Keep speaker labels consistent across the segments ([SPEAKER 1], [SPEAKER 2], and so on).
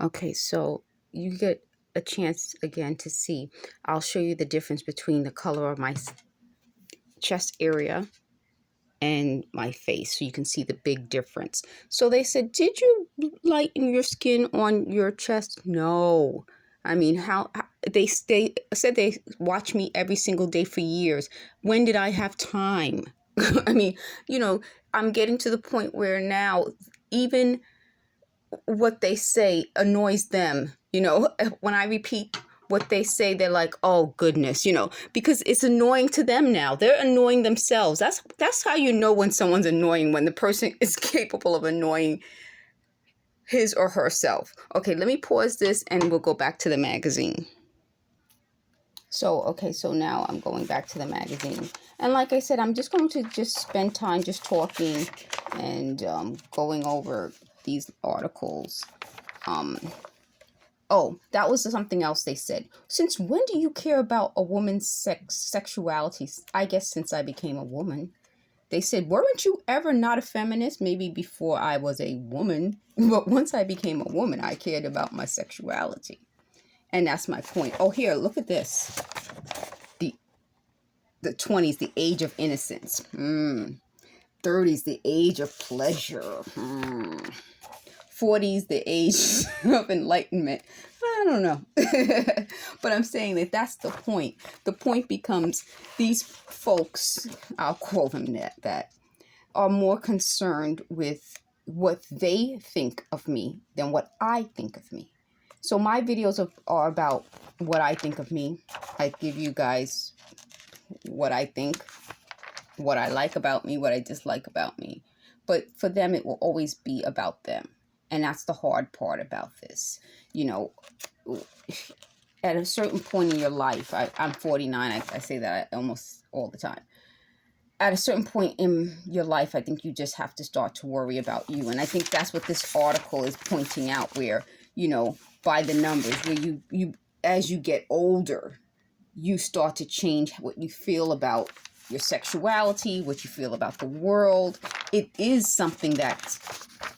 [SPEAKER 1] Okay, so you get a chance again to see. I'll show you the difference between the color of my chest area and my face, so you can see the big difference. So they said, did you lighten your skin on your chest? No. I mean, how they said they watch me every single day for years. When did I have time? I mean, I'm getting to the point where now even what they say annoys them. When I repeat what they say, they're like, oh goodness, because it's annoying to them now. They're annoying themselves. That's how you know when someone's annoying, when the person is capable of annoying his or herself. Okay, let me pause this and we'll go back to the magazine. So now I'm going back to the magazine. And like I said, I'm just going to just spend time just talking and going over these articles. Oh, that was something else they said. Since when do you care about a woman's sexuality? I guess since I became a woman. They said, weren't you ever not a feminist? Maybe before I was a woman. But once I became a woman, I cared about my sexuality. And that's my point. Oh, here, look at this. The 20s, the age of innocence. 30s, the age of pleasure. 40s, the age of enlightenment. I don't know. But I'm saying that that's the point. The point becomes these folks, I'll call them that, are more concerned with what they think of me than what I think of me. So my videos are about what I think of me. I give you guys what I think, what I like about me, what I dislike about me. But for them, it will always be about them. And that's the hard part about this. At a certain point in your life, I'm 49, I say that almost all the time. At a certain point in your life, I think you just have to start to worry about you. And I think that's what this article is pointing out, where, by the numbers, where you as you get older, you start to change what you feel about your sexuality, what you feel about the world. It is something that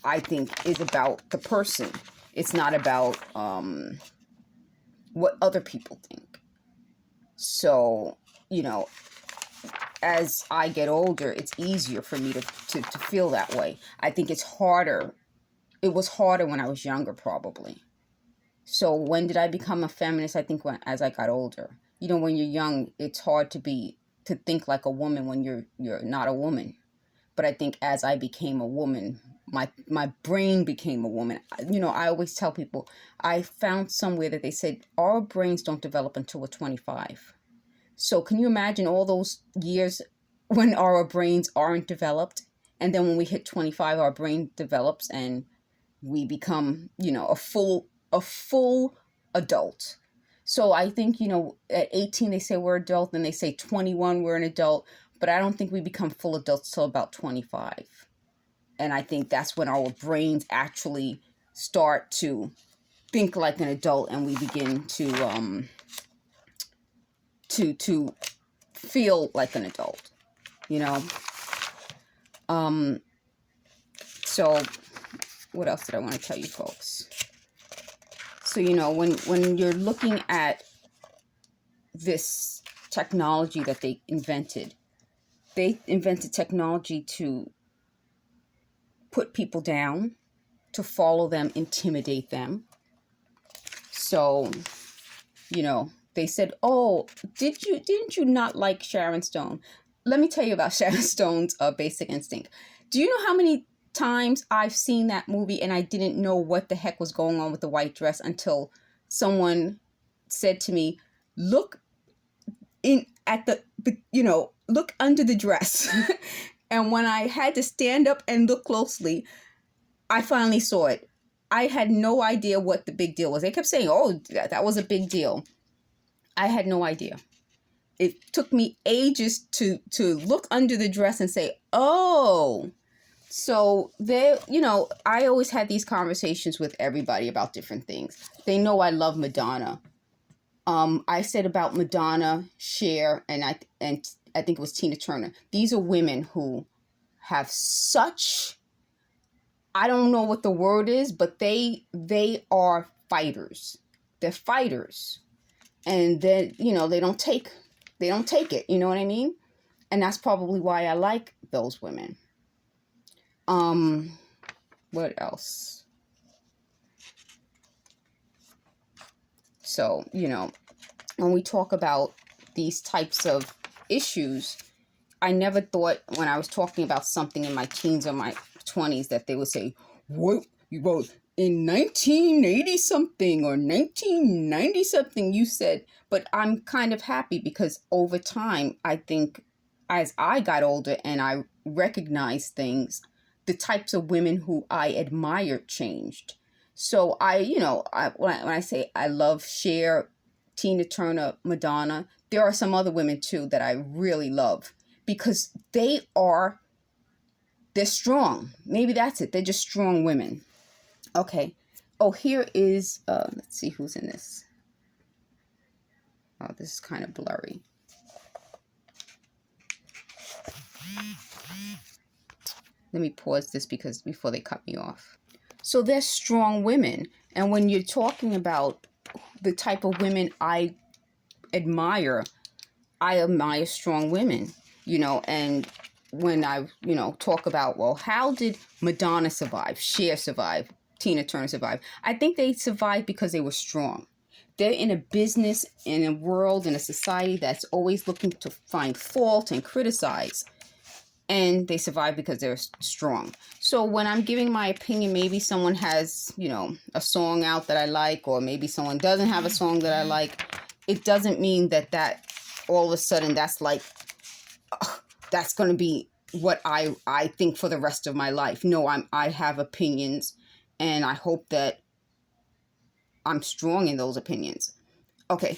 [SPEAKER 1] I think is about the person. It's not about what other people think. So, as I get older, it's easier for me to feel that way. I think it's harder. It was harder when I was younger, probably. So when did I become a feminist? I think as I got older. When you're young, it's hard to think like a woman when you're not a woman. But I think as I became a woman, my brain became a woman. I always tell people, I found somewhere that they said our brains don't develop until we're 25. So can you imagine all those years when our brains aren't developed? And then when we hit 25, our brain develops and we become, a full adult. So I think, at 18, they say we're adult, and they say 21, we're an adult. But I don't think we become full adults till about 25. And I think that's when our brains actually start to think like an adult, and we begin to feel like an adult, So what else did I want to tell you folks? So, when you're looking at this technology that they invented technology to put people down, to follow them, intimidate them. So, they said, oh, didn't you not like Sharon Stone? Let me tell you about Sharon Stone's Basic Instinct. Do you know how many times I've seen that movie and I didn't know what the heck was going on with the white dress until someone said to me, look look under the dress. And when I had to stand up and look closely, I finally saw it. I had no idea what the big deal was. They kept saying, oh, that was a big deal. I had no idea. It took me ages to look under the dress and say, oh. So I always had these conversations with everybody about different things. They know I love Madonna. I said about Madonna, Cher, and I think it was Tina Turner. These are women who have such I don't know what the word is, but they are fighters. They're fighters. And then, they don't take it, you know what I mean? And that's probably why I like those women. What else? So, when we talk about these types of issues, I never thought when I was talking about something in my teens or my 20s that they would say, what, you wrote in 1980 something or 1990 something you said. But I'm kind of happy because over time, I think as I got older and I recognized things, the types of women who I admired changed. So when I say I love Cher, Tina Turner, Madonna, there are some other women too that I really love because they're strong. Maybe that's it. They're just strong women. Okay. Oh, here is, let's see who's in this. Oh, this is kind of blurry. Let me pause this before they cut me off. So they're strong women. And when you're talking about the type of women I admire strong women, and when I, talk about, well, how did Madonna survive, Cher survive, Tina Turner survive? I think they survived because they were strong. They're in a business, in a world, in a society that's always looking to find fault and criticize. And they survive because they're strong. So when I'm giving my opinion, maybe someone has, a song out that I like, or maybe someone doesn't have a song that I like. It doesn't mean that all of a sudden that's like, that's going to be what I think for the rest of my life. No, I have opinions, and I hope that I'm strong in those opinions. Okay.